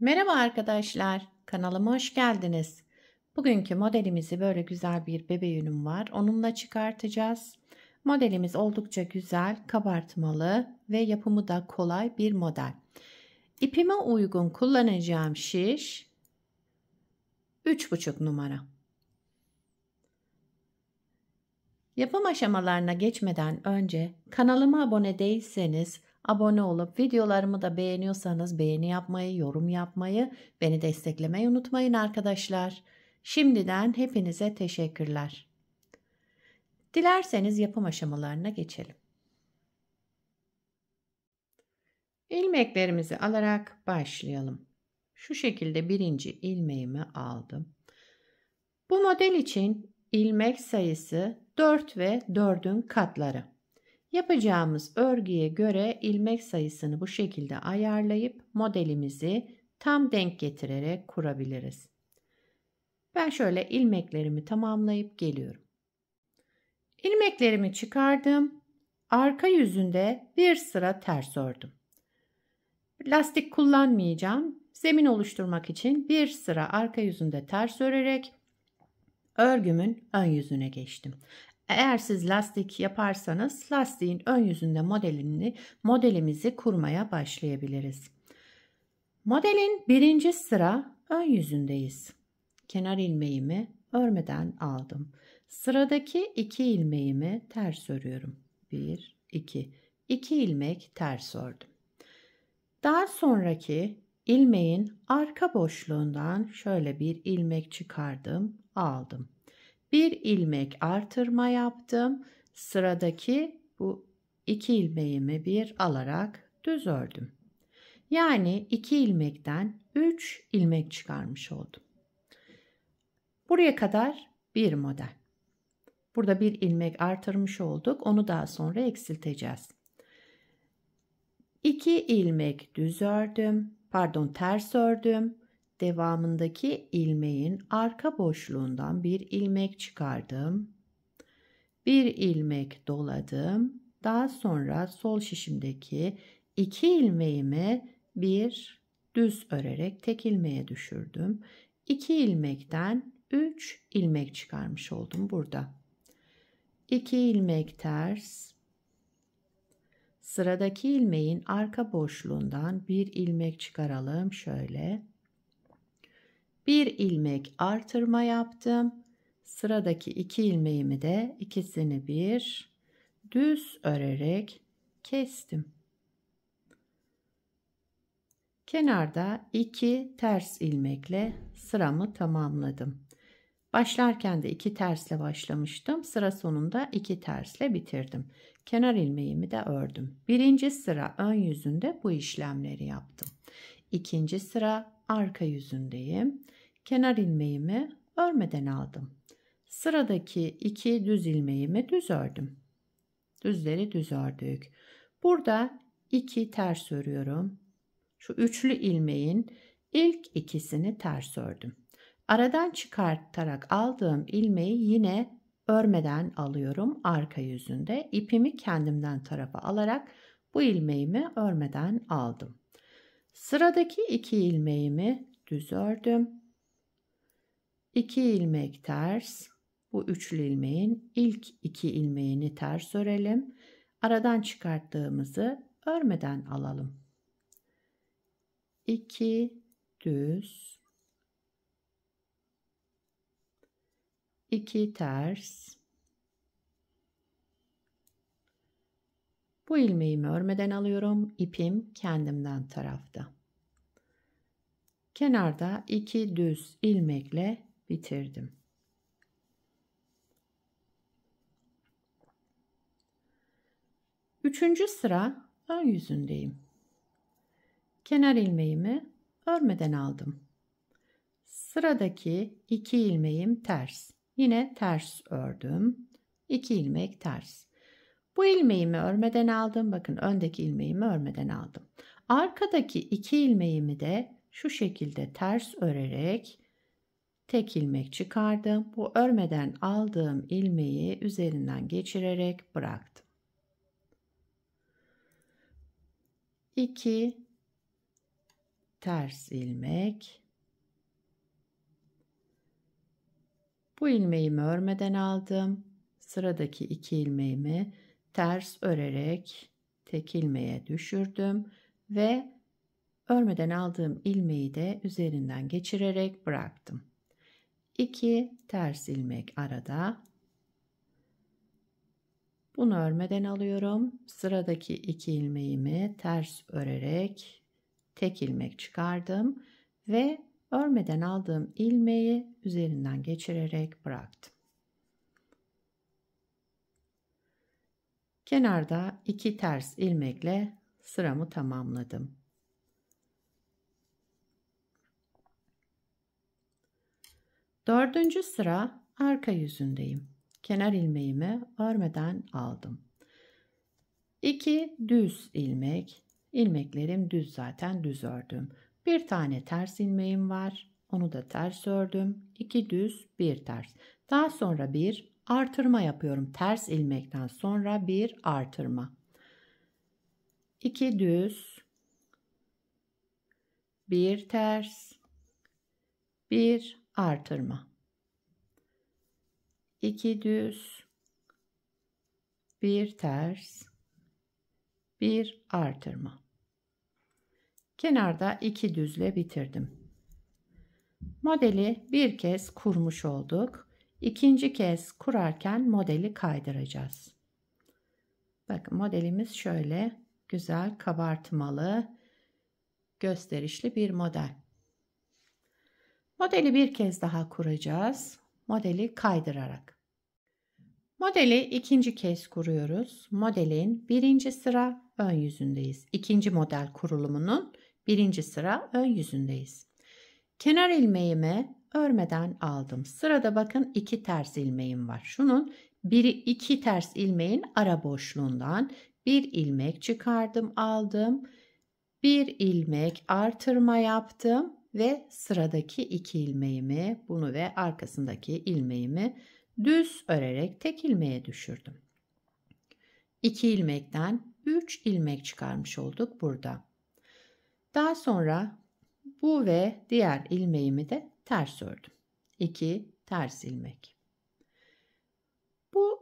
Merhaba arkadaşlar, kanalıma hoş geldiniz. Bugünkü modelimizi böyle güzel bir bebe yünüm var. Onunla çıkartacağız. Modelimiz oldukça güzel, kabartmalı ve yapımı da kolay bir model. İpime uygun kullanacağım şiş 3,5 numara. Yapım aşamalarına geçmeden önce kanalıma abone değilseniz abone olup videolarımı da beğeniyorsanız beğeni yapmayı, yorum yapmayı, beni desteklemeyi unutmayın arkadaşlar. Şimdiden hepinize teşekkürler. Dilerseniz yapım aşamalarına geçelim. İlmeklerimizi alarak başlayalım. Şu şekilde birinci ilmeğimi aldım. Bu model için ilmek sayısı 4 ve 4'ün katları. Yapacağımız örgüye göre ilmek sayısını bu şekilde ayarlayıp modelimizi tam denk getirerek kurabiliriz. Ben şöyle ilmeklerimi tamamlayıp geliyorum. İlmeklerimi çıkardım. Arka yüzünde bir sıra ters ördüm. Lastik kullanmayacağım. Zemin oluşturmak için bir sıra arka yüzünde ters örerek örgümün ön yüzüne geçtim. Eğer siz lastik yaparsanız lastiğin ön yüzünde modelimizi kurmaya başlayabiliriz. Modelin birinci sıra ön yüzündeyiz. Kenar ilmeğimi örmeden aldım. Sıradaki 2 ilmeğimi ters örüyorum. 1, 2. 2 ilmek ters ördüm. Daha sonraki ilmeğin arka boşluğundan şöyle bir ilmek çıkardım, aldım. Bir ilmek artırma yaptım. Sıradaki bu 2 ilmeğimi bir alarak düz ördüm. Yani 2 ilmekten 3 ilmek çıkarmış oldum. Buraya kadar bir model. Burada bir ilmek artırmış olduk. Onu daha sonra eksilteceğiz. 2 ilmek düz ördüm. Ters ördüm. Devamındaki ilmeğin arka boşluğundan bir ilmek çıkardım. Bir ilmek doladım. Daha sonra sol şişimdeki 2 ilmeğimi bir düz örerek tek ilmeğe düşürdüm. 2 ilmekten 3 ilmek çıkarmış oldum burada. 2 ilmek ters. Sıradaki ilmeğin arka boşluğundan bir ilmek çıkaralım şöyle. Bir ilmek artırma yaptım. Sıradaki 2 ilmeğimi de ikisini bir düz örerek kestim. Kenarda 2 ters ilmekle sıramı tamamladım. Başlarken de 2 tersle başlamıştım. Sıra sonunda 2 tersle bitirdim. Kenar ilmeğimi de ördüm. Birinci sıra ön yüzünde bu işlemleri yaptım. İkinci sıra arka yüzündeyim. Kenar ilmeğimi örmeden aldım. Sıradaki 2 düz ilmeğimi düz ördüm. Düzleri düz ördük. Burada 2 ters örüyorum. Şu üçlü ilmeğin ilk ikisini ters ördüm. Aradan çıkartarak aldığım ilmeği yine örmeden alıyorum arka yüzünde. İpimi kendimden tarafa alarak bu ilmeğimi örmeden aldım. Sıradaki 2 ilmeğimi düz ördüm. 2 ilmek ters. Bu üçlü ilmeğin ilk 2 ilmeğini ters örelim. Aradan çıkarttığımızı örmeden alalım. 2 düz, 2 ters. Bu ilmeğimi örmeden alıyorum. İpim kendimden tarafta. Kenarda 2 düz ilmekle bitirdim. Üçüncü sıra ön yüzündeyim. Kenar ilmeğimi örmeden aldım. Sıradaki 2 ilmeğim ters. Yine ters ördüm. 2 ilmek ters. Bu ilmeğimi örmeden aldım. Bakın öndeki ilmeğimi örmeden aldım. Arkadaki 2 ilmeğimi de şu şekilde ters örerek tek ilmek çıkardım. Bu örmeden aldığım ilmeği üzerinden geçirerek bıraktım. 2 ters ilmek. Bu ilmeğimi örmeden aldım. Sıradaki 2 ilmeğimi ters örerek tek ilmeğe düşürdüm ve örmeden aldığım ilmeği de üzerinden geçirerek bıraktım. 2 ters ilmek arada. Bunu örmeden alıyorum. Sıradaki 2 ilmeğimi ters örerek tek ilmek çıkardım ve örmeden aldığım ilmeği üzerinden geçirerek bıraktım. Kenarda 2 ters ilmekle sıramı tamamladım. Dördüncü sıra arka yüzündeyim. Kenar ilmeğimi örmeden aldım. 2 düz ilmek. İlmeklerim düz, zaten düz ördüm. Bir tane ters ilmeğim var. Onu da ters ördüm. 2 düz, 1 ters. Daha sonra bir artırma yapıyorum. Ters ilmekten sonra bir artırma. 2 düz, 1 ters, 1 artırma. 2 düz, 1 ters, 1 artırma. Kenarda 2 düzle bitirdim. Modeli bir kez kurmuş olduk. İkinci kez kurarken modeli kaydıracağız. Bakın modelimiz şöyle güzel kabartmalı, gösterişli bir model. Modeli bir kez daha kuracağız. Modeli kaydırarak. Modeli ikinci kez kuruyoruz. Modelin birinci sıra ön yüzündeyiz. İkinci model kurulumunun birinci sıra ön yüzündeyiz. Kenar ilmeğimi örmeden aldım. Sırada bakın 2 ters ilmeğim var. Şunun biri 2 ters ilmeğin ara boşluğundan bir ilmek çıkardım, aldım. Bir ilmek artırma yaptım ve sıradaki 2 ilmeğimi, bunu ve arkasındaki ilmeğimi düz örerek tek ilmeğe düşürdüm. 2 ilmekten 3 ilmek çıkarmış olduk burada. Daha sonra bu ve diğer ilmeğimi de ters ördüm. 2 ters ilmek. Bu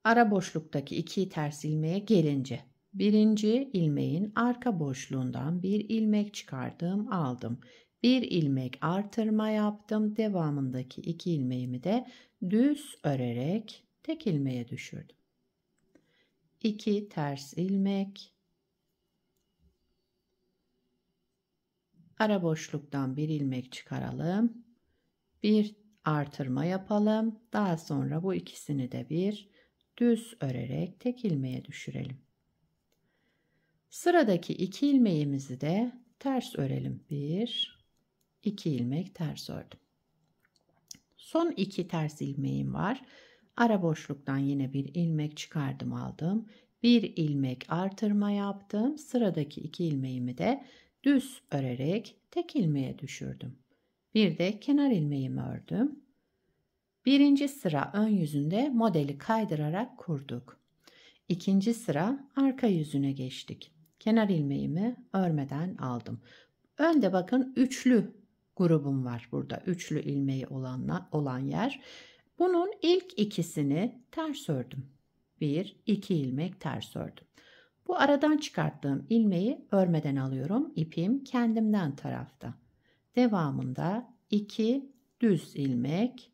ara boşluktaki 2 ters ilmeğe gelince birinci ilmeğin arka boşluğundan bir ilmek çıkardım, aldım. Bir ilmek artırma yaptım. Devamındaki 2 ilmeğimi de düz örerek tek ilmeğe düşürdüm. 2 ters ilmek. Ara boşluktan bir ilmek çıkaralım. Bir artırma yapalım. Daha sonra bu ikisini de bir düz örerek tek ilmeğe düşürelim. Sıradaki 2 ilmeğimizi de ters örelim. 1, 2 ilmek ters ördüm. Son 2 ters ilmeğim var. Ara boşluktan yine bir ilmek çıkardım, aldım. Bir ilmek artırma yaptım. Sıradaki 2 ilmeğimi de düz örerek tek ilmeğe düşürdüm. Bir de kenar ilmeğimi ördüm. Birinci sıra ön yüzünde modeli kaydırarak kurduk. İkinci sıra arka yüzüne geçtik. Kenar ilmeğimi örmeden aldım. Önde bakın üçlü grubum var burada. Üçlü ilmeği olan yer. Bunun ilk ikisini ters ördüm. 1, 2 ilmek ters ördüm. Bu aradan çıkarttığım ilmeği örmeden alıyorum. İpim kendimden tarafta. Devamında 2 düz ilmek,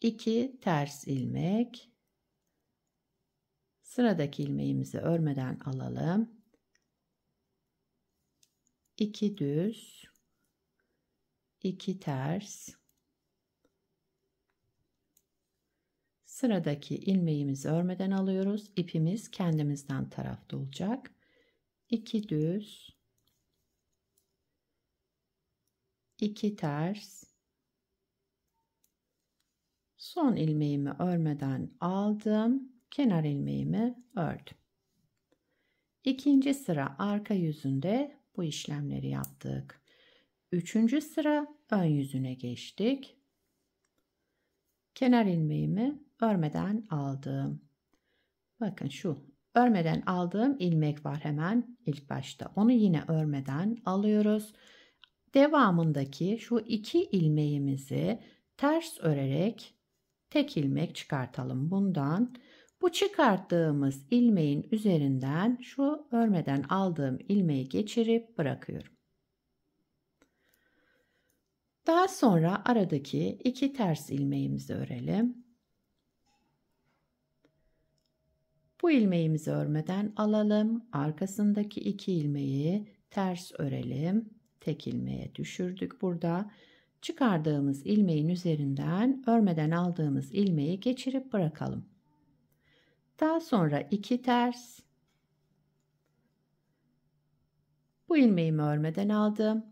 2 ters ilmek. Sıradaki ilmeğimizi örmeden alalım. 2 düz, 2 ters. Sıradaki ilmeğimizi örmeden alıyoruz. İpimiz kendimizden tarafta olacak. 2 düz, 2 ters. Son ilmeğimi örmeden aldım. Kenar ilmeğimi ördüm. İkinci sıra arka yüzünde bu işlemleri yaptık. Üçüncü sıra ön yüzüne geçtik. Kenar ilmeğimi örmeden aldım. Bakın şu örmeden aldığım ilmek var hemen ilk başta. Onu yine örmeden alıyoruz. Devamındaki şu 2 ilmeğimizi ters örerek tek ilmek çıkartalım bundan. Bu çıkarttığımız ilmeğin üzerinden şu örmeden aldığım ilmeği geçirip bırakıyorum. Daha sonra aradaki 2 ters ilmeğimizi örelim. Bu ilmeğimizi örmeden alalım. Arkasındaki 2 ilmeği ters örelim. Tek ilmeğe düşürdük burada. Çıkardığımız ilmeğin üzerinden örmeden aldığımız ilmeği geçirip bırakalım. Daha sonra 2 ters. Bu ilmeğimi örmeden aldım.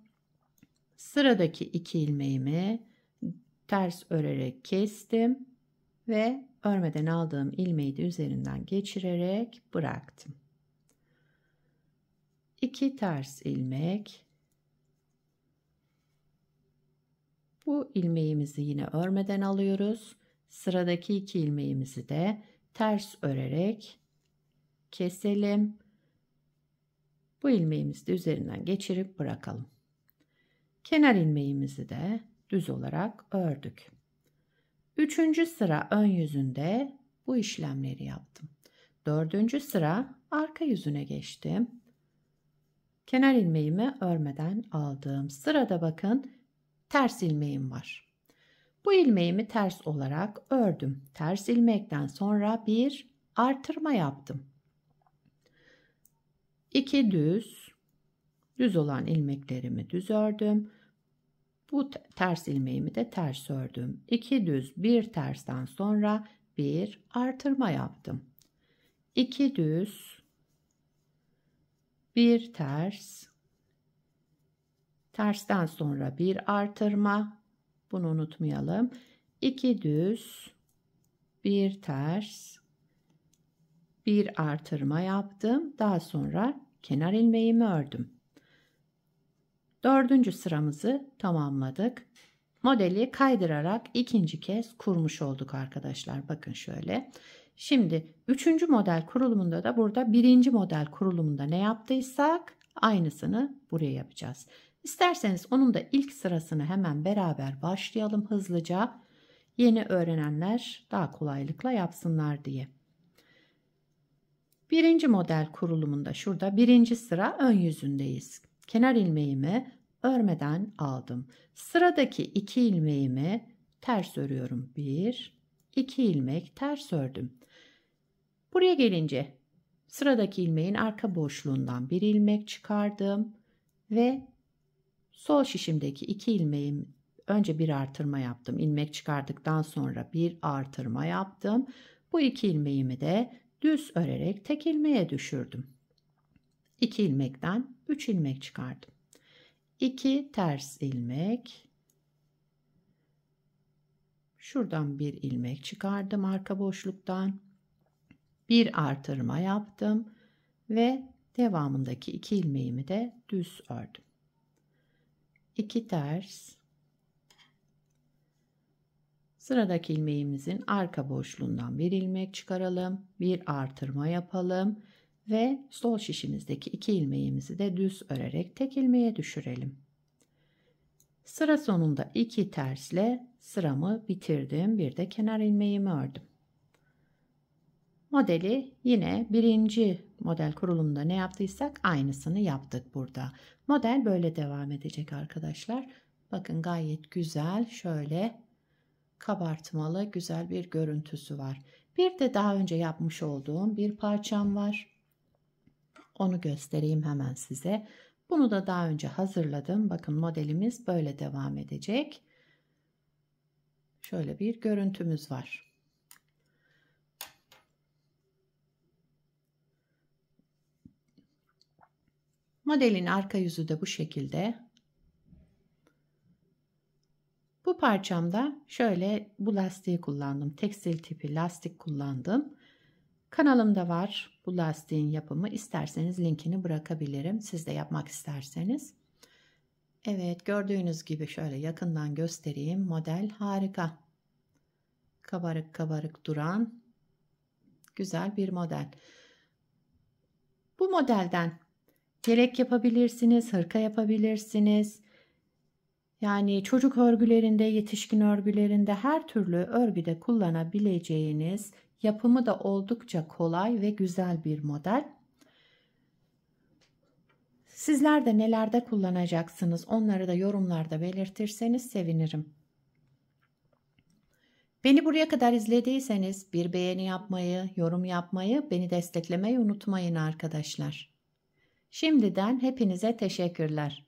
Sıradaki 2 ilmeğimi ters örerek kestim ve örmeden aldığım ilmeği de üzerinden geçirerek bıraktım. 2 ters ilmek. Bu ilmeğimizi yine örmeden alıyoruz. Sıradaki 2 ilmeğimizi de ters örerek keselim. Bu ilmeğimizi de üzerinden geçirip bırakalım. Kenar ilmeğimizi de düz olarak ördük. 3. sıra ön yüzünde bu işlemleri yaptım. 4. sıra arka yüzüne geçtim. Kenar ilmeğimi örmeden aldım. Sırada bakın ters ilmeğim var. Bu ilmeğimi ters olarak ördüm. Ters ilmekten sonra bir artırma yaptım. 2 düz olan ilmeklerimi düz ördüm. Bu ters ilmeğimi de ters ördüm. 2 düz, 1 tersten sonra bir artırma yaptım. 2 düz, 1 ters, tersten sonra bir artırma. Bunu unutmayalım. 2 düz, 1 ters, bir artırma yaptım. Daha sonra kenar ilmeğimi ördüm. 4. sıramızı tamamladık. Modeli kaydırarak ikinci kez kurmuş olduk arkadaşlar. Bakın şöyle. Şimdi 3. model kurulumunda da burada 1. model kurulumunda ne yaptıysak aynısını buraya yapacağız. İsterseniz onun da ilk sırasını hemen beraber başlayalım hızlıca. Yeni öğrenenler daha kolaylıkla yapsınlar diye. 1. model kurulumunda şurada 1. sıra ön yüzündeyiz. Kenar ilmeğimi örmeden aldım. Sıradaki 2 ilmeğimi ters örüyorum. 1, 2 ilmek ters ördüm. Buraya gelince sıradaki ilmeğin arka boşluğundan bir ilmek çıkardım ve sol şişimdeki 2 ilmeğim önce bir artırma yaptım. İlmek çıkardıktan sonra bir artırma yaptım. Bu 2 ilmeğimi de düz örerek tek ilmeğe düşürdüm. 2 ilmekten 3 ilmek çıkardım. 2 ters ilmek. Şuradan bir ilmek çıkardım arka boşluktan. Bir artırma yaptım ve devamındaki 2 ilmeğimi de düz ördüm. 2 ters. Sıradaki ilmeğimizin arka boşluğundan bir ilmek çıkaralım. Bir artırma yapalım ve sol şişimizdeki 2 ilmeğimizi de düz örerek tek ilmeğe düşürelim. Sıra sonunda 2 tersle sıramı bitirdim. Bir de kenar ilmeğimi ördüm. Modeli yine 1. model kurulumunda ne yaptıysak aynısını yaptık burada. Model böyle devam edecek arkadaşlar. Bakın gayet güzel, şöyle kabartmalı güzel bir görüntüsü var. Bir de daha önce yapmış olduğum bir parçam var. Onu göstereyim hemen size. Bunu da daha önce hazırladım. Bakın modelimiz böyle devam edecek. Şöyle bir görüntümüz var. Modelin arka yüzü de bu şekilde. Bu parçamda şöyle bu lastiği kullandım. Tekstil tipi lastik kullandım. Kanalımda var bu lastiğin yapımı. İsterseniz linkini bırakabilirim. Siz de yapmak isterseniz. Evet, gördüğünüz gibi şöyle yakından göstereyim. Model harika. Kabarık kabarık duran güzel bir model. Bu modelden yelek yapabilirsiniz, hırka yapabilirsiniz. Yani çocuk örgülerinde, yetişkin örgülerinde her türlü örgüde kullanabileceğiniz, yapımı da oldukça kolay ve güzel bir model. Sizler de nelerde kullanacaksınız onları da yorumlarda belirtirseniz sevinirim. Beni buraya kadar izlediyseniz bir beğeni yapmayı, yorum yapmayı, beni desteklemeyi unutmayın arkadaşlar. Şimdiden hepinize teşekkürler.